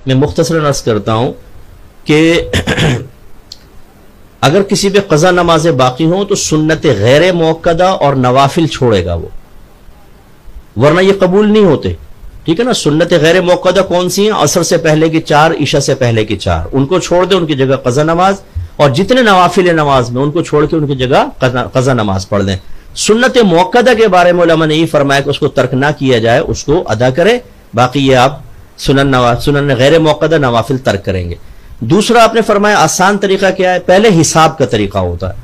میں مختصراً عرض کرتا ہوں کہ اگر کسی پہ قضا نمازیں باقی ہوں تو سنت غیر موقدہ اور نوافل چھوڑے گا وہ، ورنہ یہ قبول نہیں ہوتے. ٹھیک ہے نا. سنت غیر موقدہ کون سی ہیں؟ عصر سے پہلے کی 4، عشاء سے پہلے کی 4، ان کو چھوڑ دیں، ان کی جگہ قضا نماز. اور جتنے نوافل نماز میں ان کو چھوڑ کے ان کی جگہ قضا نماز پڑھ دیں. سنت موقدہ کے بارے میں علماء نے یہ فرمایا کہ اس کو ترک نہ کیا جائے، اس کو ادا کرے، باقی یہ آپ سنن غیر موقدہ نوافل ترک کریں گے. دوسرا آپ نے فرمایا آسان طریقہ کیا ہے؟ پہلے حساب کا طریقہ ہوتا ہے.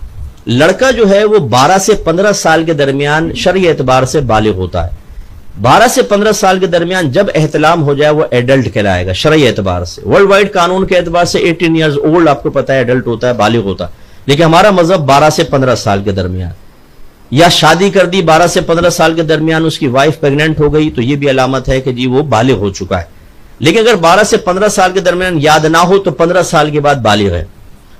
لڑکا جو ہے وہ 12 سے 15 سال کے درمیان شرعی اعتبار سے بالغ ہوتا ہے. 12 سے 15 سال کے درمیان جب احتلام ہو جائے وہ ایڈلٹ کہلائے گا شرعی اعتبار سے. ورلڈ وائڈ قانون کے اعتبار سے 18 ایئرز اولڈ آپ کو پتا ہے ایڈلٹ ہوتا ہے، بالغ ہوتا ہے. لیکن ہمارا مذہب 12 سے 15 سال کے درمیان. یا شادی کر دی 12 سے 15 سال کے درمیان، اس کی وائف پیگننٹ ہو گئی تو یہ بھی علامت ہے کہ جی وہ بالغ ہو چکا ہے. لیکن اگر 12 سے 15 سال کے درمیان یاد نہ ہو تو 15 سال کے بعد بالغ ہے.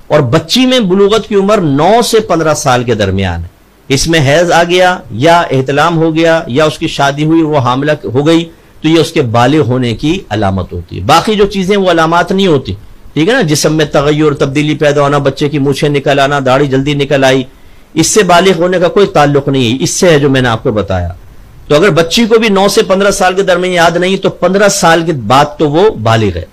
اور بچی میں بلوغت کی عمر 9 سے 15 سال کے درمیان ہے. اس میں حیض آ گیا یا احتلام ہو گیا یا اس کی شادی ہوئی وہ حاملہ ہو گئی تو یہ اس کے بالغ ہونے کی علامت ہوتی ہے. باقی جو چیزیں وہ علامات نہیں ہوتی. ٹھیک ہے نا. جسم میں تغیر، تبدیلی پیدا ہونا، بچے کی مونچھیں نکل آنا، داڑھی جلدی نکل آئی، اس سے بالغ ہونے کا کوئی تعلق نہیں ہے. اس سے ہے جو میں نے آپ کو بتایا. تو اگر بچی کو بھی 9 سے 15 سال کے درمیان یاد نہیں تو 15 سال کے بعد تو وہ بالغ ہے.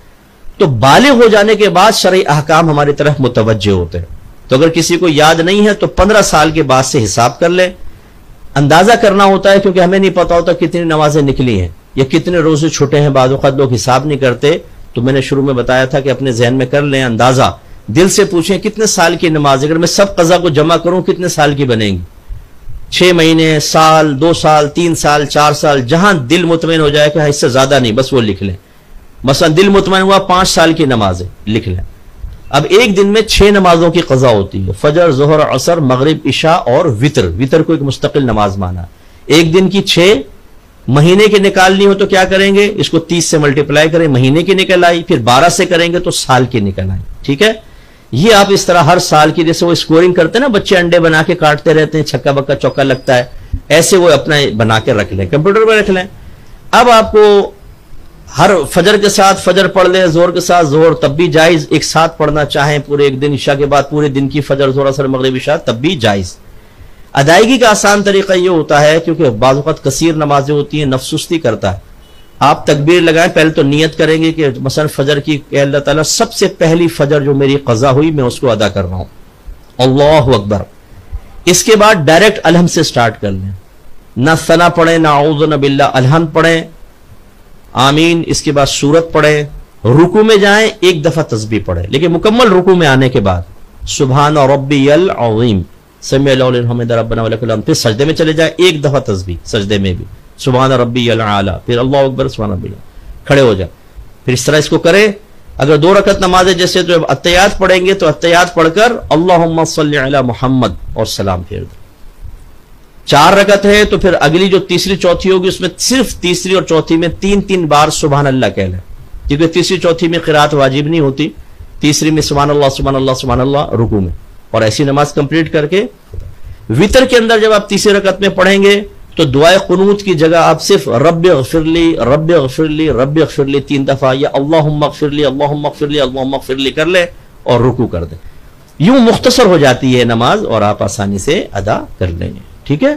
تو بالغ ہو جانے کے بعد شرعی احکام ہماری طرف متوجہ ہوتے ہیں. تو اگر کسی کو یاد نہیں ہے تو 15 سال کے بعد سے حساب کر لے. اندازہ کرنا ہوتا ہے کیونکہ ہمیں نہیں پتا ہوتا کتنی نمازیں نکلی ہیں یا کتنے روزے چھوٹے ہیں. بعض اوقات لوگ حساب نہیں کرتے. تو میں نے شروع میں بتایا تھا کہ اپنے ذہن میں کر لیں اندازہ، دل سے پوچھیں کتنے سال کی نماز. اگر میں سب قضا کو جمع کروں کتنے سال کی بنے گی؟ 6 مہینے، سال، 2 سال، 3 سال، 4 سال. جہاں دل مطمئن ہو جائے کہ اس سے زیادہ نہیں، بس وہ لکھ لیں. مثلا دل مطمئن ہوا 5 سال کی نمازیں لکھ لیں. اب ایک دن میں 6 نمازوں کی قضا ہوتی ہے، فجر، ظہر، عصر، مغرب، عشاء اور وتر. وتر کو ایک مستقل نماز مانا. ایک دن کی 6. مہینے کی نکالنی ہو تو کیا کریں گے؟ اس کو 30 سے ملٹیپلائی کریں، مہینے کی نکل آئی. پھر 12 سے کریں گے تو سال کی نکل آئی. ٹھیک ہے. یہ آپ اس طرح ہر سال کی، جیسے وہ اسکورنگ کرتے ہیں نا بچے، انڈے بنا کے کاٹتے رہتے ہیں، چھکا بکا چوکا لگتا ہے، ایسے وہ اپنا بنا کے رکھ لیں، کمپیوٹر پہ رکھ لیں. اب آپ کو ہر فجر کے ساتھ فجر پڑھ لیں، زہر کے ساتھ زہر، تب بھی جائز. ایک ساتھ پڑھنا چاہیں پورے ایک دن، عشاء کے بعد پورے دن کی فجر، زہر، عصر، مغرب، عشاء، تب بھی جائز. ادائیگی کا آسان طریقہ یہ ہوتا ہے کیونکہ بعض اوقات کثیر نمازیں ہوتی ہیں، نفس سستی کرتا ہے. آپ تکبیر لگائیں، پہلے تو نیت کریں گے کہ مثلا فجر کی کہ اللہ تعالیٰ سب سے پہلی فجر جو میری قضا ہوئی میں اس کو ادا کر رہا ہوں، اللہ اکبر. اس کے بعد ڈائریکٹ الحمد سے سٹارٹ کر لیں. نہ ثنا پڑھیں، نہ اعوذ باللہ، الحمد پڑھیں، آمین. اس کے بعد سورت پڑھیں. رکوع میں جائیں، ایک دفعہ تسبیح پڑھیں، لیکن مکمل رکوع میں آنے کے بعد سبحان ربی العظیم، سمیع اللہ لمن حمدہ ربنا ولک الحمد. پھر سجدے میں چلے جائیں، ایک دفعہ تسبیح سجدے میں بھی، سبحان ربی الاعلی، پھر اللہ اکبر، سبحان ربی الاعلی، کھڑے ہو جائیں. پھر اس طرح اس کو کریں. اگر 2 رکعت نماز ہے جیسے تو اتحیات پڑھیں گے تو اتحیات پڑھ کر اللہم صلی علی محمد اور سلام پھیر دیں. 4 رکعت ہے تو پھر اگلی جو تیسری چوتھی ہوگی اس میں صرف تیسری اور چوتھی میں 3 بار سبحان اللہ کہہ لیں، کیونکہ تیسری چوتھی میں قرات واجب نہیں ہوتی. تیسری میں سبحان اللہ سبحان اللہ سبحان اللہ رکوع میں، اور ایسی نماز کمپلیٹ کر کے وتر کے اندر جب آپ تیسری رکعت میں پڑھیں گے تو دعائے قنوت کی جگہ آپ صرف رب اغفر لی رب اغفر لی رب اغفر لی 3 دفعہ یا اللہم اغفر لی اللہم اغفر لی اللہم اغفر لی کر لیں اور رکوع کر دیں. یوں مختصر ہو جاتی ہے نماز اور آپ آسانی سے ادا کر لیں گے. ٹھیک ہے.